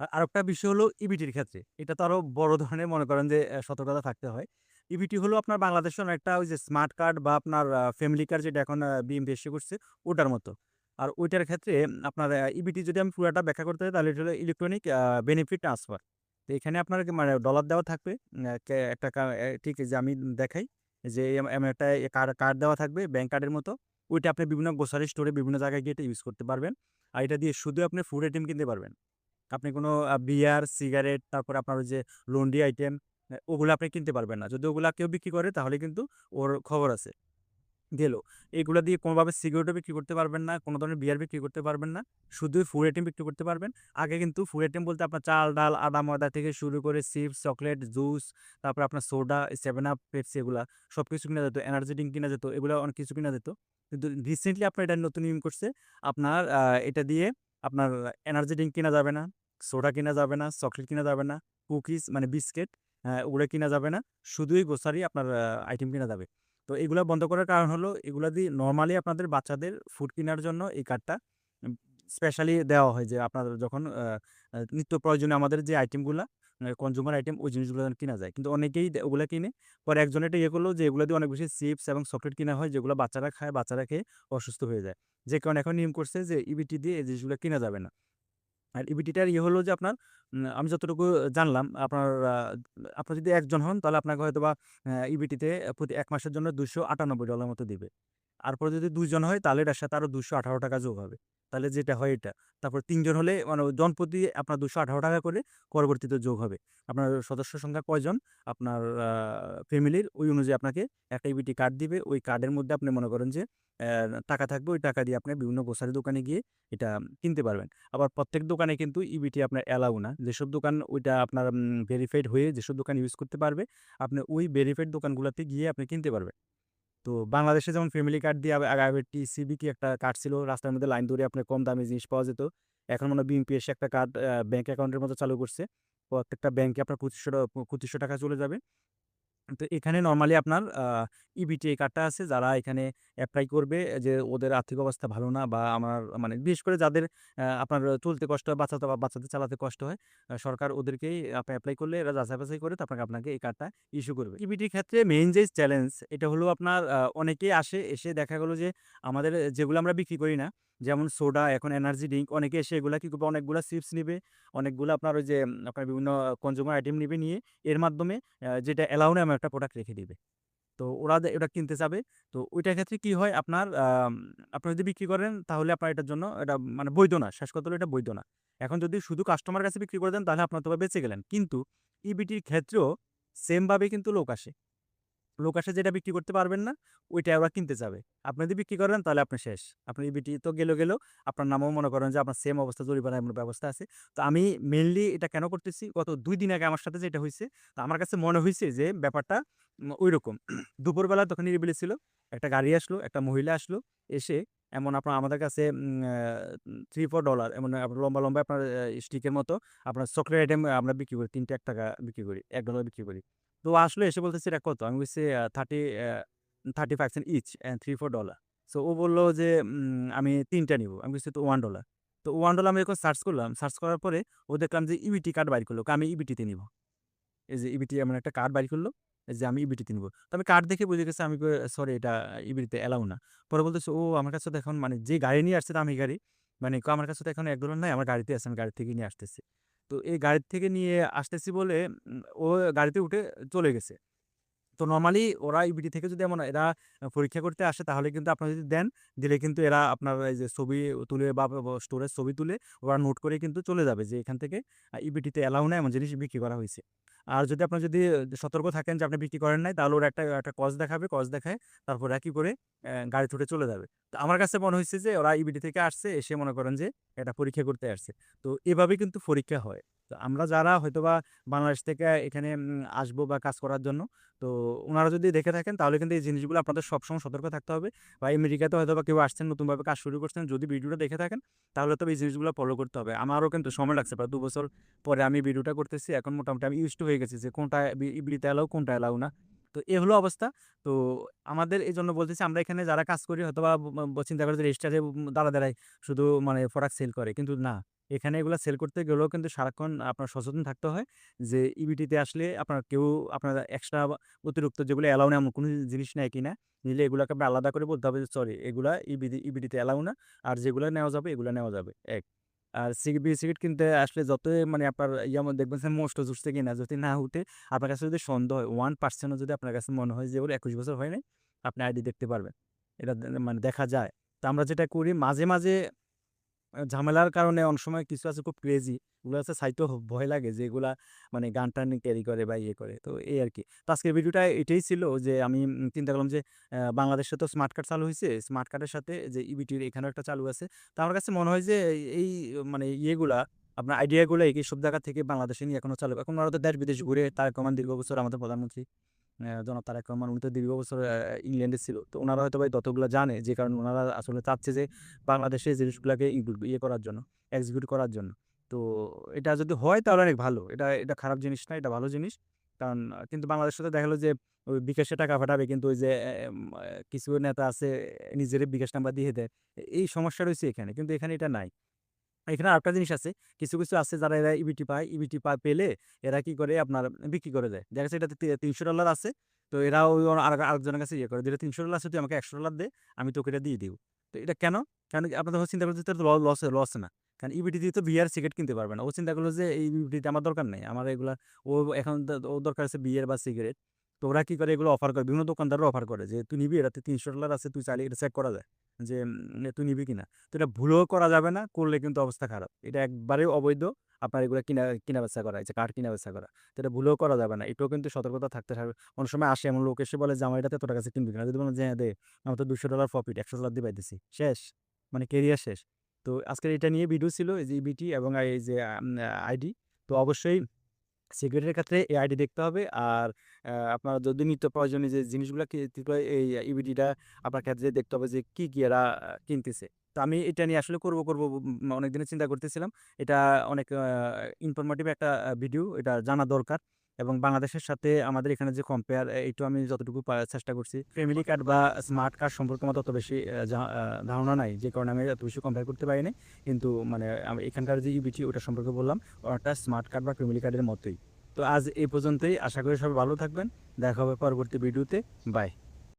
আরেকটা বিষয় হলো ইবিটির ক্ষেত্রে। এটা তো আরো বড় ধরনের মনে করেন যে সতর্কতা থাকতে হয়। ইবিটি হলো আপনার বাংলাদেশে অনেকটা ওই যে স্মার্ট কার্ড বা আপনার ফ্যামিলি কার্ড যেটা এখন বিএমপি এসে করছে ওটার মতো। আর ওইটার ক্ষেত্রে আপনার ইবিটি যদি আমি পুরাটা ব্যাখ্যা করতে যাই তাহলে এটা হলো ইলেকট্রনিক বেনিফিট ট্রান্সফার। তো এখানে আপনার মানে ডলার দেওয়া থাকবে। একটা ঠিক এই যে আমি দেখাই যে এমন একটা কার্ড দেওয়া থাকবে ব্যাংক কার্ডের মতো। ওইটা আপনি বিভিন্ন গ্রোসারি স্টোরে বিভিন্ন জায়গায় গিয়ে এটা ইউজ করতে পারবেন। আর এটা দিয়ে শুধু আপনি ফুড আইটেম কিনতে পারবেন। আপনি কোনো বিয়ার, সিগারেট, তারপরে আপনার ওই যে লন্ড্রি আইটেম ওগুলা আপনি কিনতে পারবেন না। যদি ওগুলা কেউ বিক্রি করে তাহলে কিন্তু ওর খবর আছে। গেল। এগুলা দিয়ে কোনোভাবে সিগারেটও বিক্রি করতে পারবেন না, কোনো ধরনের বিয়ার বিক্রি করতে পারবেন না। শুধুই ফুড আইটেম বিক্রি করতে পারবেন। আগে কিন্তু ফুড আইটেম বলতে আপনার চাল, ডাল, আটা, ময়দা থেকে শুরু করে চিপস, চকলেট, জুস, তারপরে আপনার সোডা, 7 আপ, পেপসি এগুলা সবকিছু কিনা যেত। এনার্জি ড্রিংক কিনা যেত। এগুলা অনেক কিছু কিনা যেত। কিন্তু রিসেন্টলি আপনার এটা নতুন নিয়ম করছে। আপনার এটা দিয়ে আপনার এনার্জি ড্রিংক কিনা যাবে না, সোডা কিনা যাবে না, চকলেট কিনা যাবে না, কুকিজ মানে বিস্কিট ওগুলা কিনা যাবে না। শুধুই গ্রোসারি আপনার আইটেম কিনা যাবে। তো এগুলা বন্ধ করার কারণ হলো এগুলা দিয়ে নরমালি আপনাদের বাচ্চাদের ফুড কেনার জন্য এই কার্ডটা উম স্পেশালি দেওয়া হয় যে আপনাদের যখন নিত্য প্রয়োজনীয় আমাদের যে আইটেমগুলা কনজিউমার আইটেম ওই জিনিসগুলো যেন কিনা যায়। কিন্তু অনেকেই ওগুলা কিনে। পরে একজন এটা ইয়ে করলো যে এগুলা দিয়ে অনেক বেশি চিপস এবং চকলেট কিনা হয় যেগুলো বাচ্চারা খায়, বাচ্চারা খেয়ে অসুস্থ হয়ে যায়। যে কারণে এখন নিয়ম করছে যে ইবিটি দিয়ে এই জিনিসগুলো কিনা যাবে না। আর ইবিটিটার ইয়ে হলো যে আপনার আমি যতটুকু জানলাম আপনার যদি একজন হন তাহলে আপনাকে হয়তোবা ইবিটিতে প্রতি ১ মাসের জন্য $২৯৮ মতো দিবে। আর পরে যদি ২ জন হয় তাহলে এটার সাথে আরো ৳২১৮ যোগ হবে। তাহলে যেটা হয় এটা। তারপর ৩ জন হলে মানে জনপ্রতি আপনার ৳২১৮ করে পরবর্তীতে যোগ হবে। আপনার সদস্য সংখ্যা কয়জন আপনার ফ্যামিলির ওই অনুযায়ী আপনাকে একটা ইবিটি কার্ড দিবে। ওই কার্ডের মধ্যে আপনি মনে করেন যে টাকা থাকবে। ওই টাকা দিয়ে আপনি বিভিন্ন গ্রোসারি দোকানে গিয়ে এটা কিনতে পারবেন। আবার প্রত্যেক দোকানে কিন্তু ইবিটি আপনার এলাও না। যেসব দোকান ওইটা আপনার ভেরিফাইড হয়ে যেসব দোকান ইউজ করতে পারবে, আপনি ওই ভেরিফাইড দোকানগুলাতে গিয়ে আপনি কিনতে পারবেন। তো বাংলাদেশে যেমন ফ্যামিলি কার্ড দিয়ে আগে টিসিবি কি একটা কার্ড ছিল, রাস্তার মধ্যে লাইন ধরে আপনার কম দামে জিনিস পাওয়া যেত। এখন মনে হয় বিএমপি এসে একটা কার্ড ব্যাংক অ্যাকাউন্টের মতো চালু করছে। প্রত্যেকটা ব্যাংকে আপনার ৳২৫০০ চলে যাবে। তো এখানে নরমালি আপনার ইবিটি এই কার্ডটা আছে যারা এখানে এপ্লাই করবে যে ওদের আর্থিক অবস্থা ভালো না বা আমার মানে বিশেষ করে যাদের আপনার চলতে কষ্ট হয়, বাচ্চাদের চালাতে কষ্ট হয়, সরকার ওদেরকেই আপনি এপ্লাই করলে এরা যাচাই-বাছাই করে তো আপনাকে এই কার্ডটা ইস্যু করবে। ইবিটির ক্ষেত্রে মেইন যে চ্যালেঞ্জ এটা হলো আপনার অনেকেই আসে, এসে দেখা গেল যে আমাদের যেগুলো আমরা বিক্রি করি না, যেমন সোডা, এখন এনার্জি ড্রিংক অনেকে এসে এগুলা কি করবে অনেকগুলা চিপস নিবে, অনেকগুলা আপনার ওই যে আপনার বিভিন্ন কনজিউমার আইটেম নিবে, নিয়ে এর মাধ্যমে যেটা অ্যালাউ না এমন একটা প্রোডাক্ট রেখে দিবে। তো ওরা ওটা কিনতে চাবে। তো ওইটার ক্ষেত্রে কি হয় আপনার আপনি যদি বিক্রি করেন তাহলে আপনার এটার জন্য এটা মানে বৈধ না। শেষ কথা হলো এটা বৈধ না। এখন যদি শুধু কাস্টমারের কাছে বিক্রি করে দেন তাহলে আপনার তো বেঁচে গেলেন। কিন্তু ইবিটির ক্ষেত্রেও সেম ভাবে কিন্তু লোক আসে। লোক আসে যেটা বিক্রি করতে পারবেন না, ওইটা ওরা কিনতে চাবে। আপনি যদি বিক্রি করেন তাহলে আপনি শেষ। আপনার ইবিটি তো গেল। আপনার নামও মনে করেন যে আপনার সেম অবস্থা জরিমানার এমন ব্যবস্থা আছে। তো আমি মেইনলি এটা কেন করতেছি, গত ২ দিন আগে আমার সাথে যেটা হইছে, তো আমার কাছে মনে হইছে যে ব্যাপারটা ঐরকম। দুপুরবেলা তখন নিরিবিলি ছিল। একটা গাড়ি আসলো, একটা মহিলা আসলো। এসে এমন আপনার আমাদের কাছে $3-4 এমন লম্বা আপনার স্টিকের মতো আপনার চকলেট আইটেম আমরা বিক্রি করি। ৩ টা ৳১ বিক্রি করি। $১ বিক্রি করি। তো ও আসলো এসে বলতেছে, "এটা কত?" আমি বলছি, 35 সেন্ট ইচ অ্যান্ড $3-4" সো ও বলল যে, "আমি ৩ টা নিবো।" আমি বলছি, "তো $1" তো $1 আমি যখন সার্চ করলাম, সার্চ করার পরে ও দেখলাম যে ইবিটি কার্ড বাইর করলো। আমি ইবিটিতে নিবো। এই যে ইবিটি এমন একটা কার্ড বাইর করলো, এই যে আমি ইবিটিতে নিবো। তো আমি কার্ড দেখে বুঝে গেছি, আমি সরি এটা ইবিটিতে অ্যালাউ না। পরে বলতেছে, "ও আমার কাছে তো এখন মানে যে গাড়ি নিয়ে আসছে দামি গাড়ি, মানে আমার কাছে তো এখন $১ নাই, আমার গাড়িতে আছে, আমি গাড়ি থেকে নিয়ে আসতেছি।" তো এই গাড়ি থেকে নিয়ে আসতেছি বলে ও গাড়িতে উঠে চলে গেছে। তো নরমালি ওরা ইবিটি থেকে যদি এমন এরা পরীক্ষা করতে আসে তাহলে কিন্তু আপনারা যদি দেন, দিলে কিন্তু এরা আপনার এই যে ছবি তুলে বা স্টোরের ছবি তুলে ওরা নোট করে কিন্তু চলে যাবে যে এখান থেকে ইবিটিতে অ্যালাউ না এমন জিনিস বিক্রি করা হইছে। আর যদি আপনার যদি সতর্ক থাকেন যে আপনি বিক্রি করেন নাই তাহলে ওরা একটা কজ দেখাবে, কজ দেখায় তারপর একই করে গাড়ি ছুটে চলে যাবে। তো আমার কাছে মনে হইছে যে ওরা ইবিটি থেকে আসছে, এসে মনে করেন যে এটা পরীক্ষা করতে আসছে। তো এভাবেই কিন্তু পরীক্ষা হয়। তো আমরা যারা হয়তোবা বাংলাদেশ থেকে এখানে আসবো বা কাজ করার জন্য, তো উনারা যদি দেখে থাকেন তাহলে কিন্তু এই জিনিসগুলো আপনাদের সবসময় সতর্ক থাকতে হবে। বা আমেরিকাতে হয়তোবা কেউ আসছেন নতুনভাবে কাজ শুরু করছেন, যদি ভিডিওটা দেখে থাকেন তাহলে তবে এই জিনিসগুলো ফলো করতে হবে। আমারও কিন্তু সময় লাগছে প্রায় ২ বছর পরে আমি ভিডিওটা করতেছি। এখন মোটামুটি আমি used to হয়ে গেছি যে কোনটা ইবলিতে এলাও কোনটা এলাও না। তো এ হলো অবস্থা। তো আমাদের এজন্য বলতেছি আমরা এখানে যারা কাজ করি হয়তোবা চিন্তা করে যে রেজিস্টারে দাঁড়ায় শুধু মানে প্রোডাক্ট সেল করে। কিন্তু না। এখানে এগুলা সেল করতে গেলেও কিন্তু সারাক্ষণ আপনার সচেতন থাকতে হয় যে ইবিটিতে আসলে আপনার কেউ আপনার এক্সট্রা অতিরিক্ত যেগুলো অ্যালাউ না এমন কোনো জিনিস নেয় কিনা, নিলে এগুলাকে আপনার আলাদা করে বলতে হবে যে সরি এগুলা ইবিটিতে অ্যালাউ না। আর যেগুলা নেওয়া যাবে এগুলা নেওয়া যাবে। আর বিড়ি-সিগারেট কিনতে আসলে যতই মানে আপনার ইয়ার মধ্যে দেখবেন যে মোস্ট উঠছে কিনা, যদি না উঠে আপনার কাছে যদি সন্দেহ হয় 1% ও যদি আপনার কাছে মনে হয় যে ওর ২১ বছর হয় নাই, আপনি আইডি দেখতে পারবেন। এটা মানে দেখা যায়। তো আমরা যেটা করি মাঝে, মাঝে ঝামেলার কারণে অনেক সময় কিছু আছে খুব ক্রেজি। ওগুলো আছে চাইতেও ভয় লাগে যে এগুলা মানে গান-টান ক্যারি করে বা ইয়ে করে। তো এই আরকি। তো আজকের ভিডিওটা এটাই ছিল যে আমি চিন্তা করলাম যে বাংলাদেশে তো স্মার্ট কার্ড চালু হইছে। স্মার্ট কার্ডের সাথে যে ইবিটির এখানেও একটা চালু আছে। তো আমার কাছে মনে হয় যে এই মানে ইয়েগুলা আপনার আইডিয়াগুলা এইসব জায়গা থেকে বাংলাদেশে নিয়ে এখনো চালু। এখন ওরা তো দেশ-বিদেশ ঘুরে তারেক রহমান দীর্ঘ বছর আমাদের প্রধানমন্ত্রী। জনাব তারেক রহমান উনি তো দীর্ঘ বছর ইংল্যান্ডে ছিল। তো উনারা হয়তোবা এই তথ্যগুলা জানে যে কারণে উনারা আসলে চাচ্ছে যে বাংলাদেশে এই জিনিসগুলাকে ইয়ে করার জন্য, এক্সিকিউট করার জন্য। তো এটা যদি হয় তাহলে অনেক ভালো। এটা খারাপ জিনিস না, এটা ভালো জিনিস। কারণ কিন্তু বাংলাদেশে তো দেখা গেল যে ওই বিকাশে টাকা পাঠাবে কিন্তু ওই যে কিছু নেতা আছে নিজেরই বিকাশ নাম্বার দিয়ে দেয়। এই সমস্যাটা হইছে এখানে। কিন্তু এখানে এটা নাই। এখানে আরেকটা জিনিস আছে। কিছু আছে যারা এরা ইবিটি পায়। পেলে এরা কি করে আপনার বিক্রি করে দেয়। দেখা যাচ্ছে এটাতে $৩০০ আছে। তো এরা ওই আরেকজনের কাছে ইয়ে করে। যেটা $৩০০ আছে তুই আমাকে $১০০ দে, আমি তোকে এটা দিয়ে দিব। তো এটা কেন? কারণ কি আপনার তখন চিন্তা করছে তো লস না। কারণ ইবিটি দিয়ে তো বিয়ার সিগারেট কিনতে পারবে না। ও চিন্তা করলো যে এই ইবিটিতে আমার দরকার নাই। আমার এগুলা ও এখন ওর দরকার আছে বিয়ার বা সিগারেট। তো ওরা কি করে এগুলো অফার করে। বিভিন্ন দোকানদাররা অফার করে যে তুই নিবি এটাতে $৩০০ আছে তুই চাইলে এটা চেক করা যায়। যে তুই নিবি কিনা। তো এটা ভুলেও করা যাবে না, করলে কিন্তু অবস্থা খারাপ। এটা একবারেই অবৈধ। আপনার এগুলা কিনা-বেচা করা, এই যে কার্ড কিনা-বেচা করা। তো এটা ভুলেও করা যাবে না। এটাও কিন্তু সতর্কতা থাকতে হবে। অনেক সময় আসে এমন লোক এসে বলে যে, "আমার এটাতে এত টাকা আছে কিনবি কিনা?" যদি বলেন যে, "হ্যাঁ, দে। আমার তো $২০০ প্রফিট, $১০০ দিয়ে পাইতেছি।" শেষ। মানে কেরিয়ার শেষ। তো আজকের এটা নিয়ে ভিডিও ছিল এই যে ইবিটি এবং এই যে আইডি। তো অবশ্যই সিগারেটের ক্ষেত্রে এই আইডি দেখতে হবে। আর আপনার যদি নিত্য প্রয়োজনীয় যে জিনিসগুলা কিনতে হয় এই ইবিডিটা আপনার ক্ষেত্রে দেখতে হবে যে কি এরা কিনতেছে। তো আমি এটা নিয়ে আসলে করব অনেকদিনই চিন্তা করতেছিলাম। এটা অনেক ইনফরমেটিভ একটা ভিডিও। এটা জানা দরকার এবং বাংলাদেশের সাথে আমাদের এখানে যে কম্পেয়ার এইটাও আমি যতটুকু চেষ্টা করছি। ফ্যামিলি কার্ড বা স্মার্ট কার্ড সম্পর্কে আমার তত বেশি ধারণা নাই। যে কারণে আমি এত বেশি কম্পেয়ার করতে পারি নাই। কিন্তু মানে আমি এখানকার যে ইবিটি ওটা সম্পর্কে বললাম। ওটা স্মার্ট কার্ড বা ফ্যামিলি কার্ডের মতোই। তো আজ এই পর্যন্তই। আশা করি সবাই ভালো থাকবেন। দেখা হবে পরবর্তী ভিডিওতে। বাই।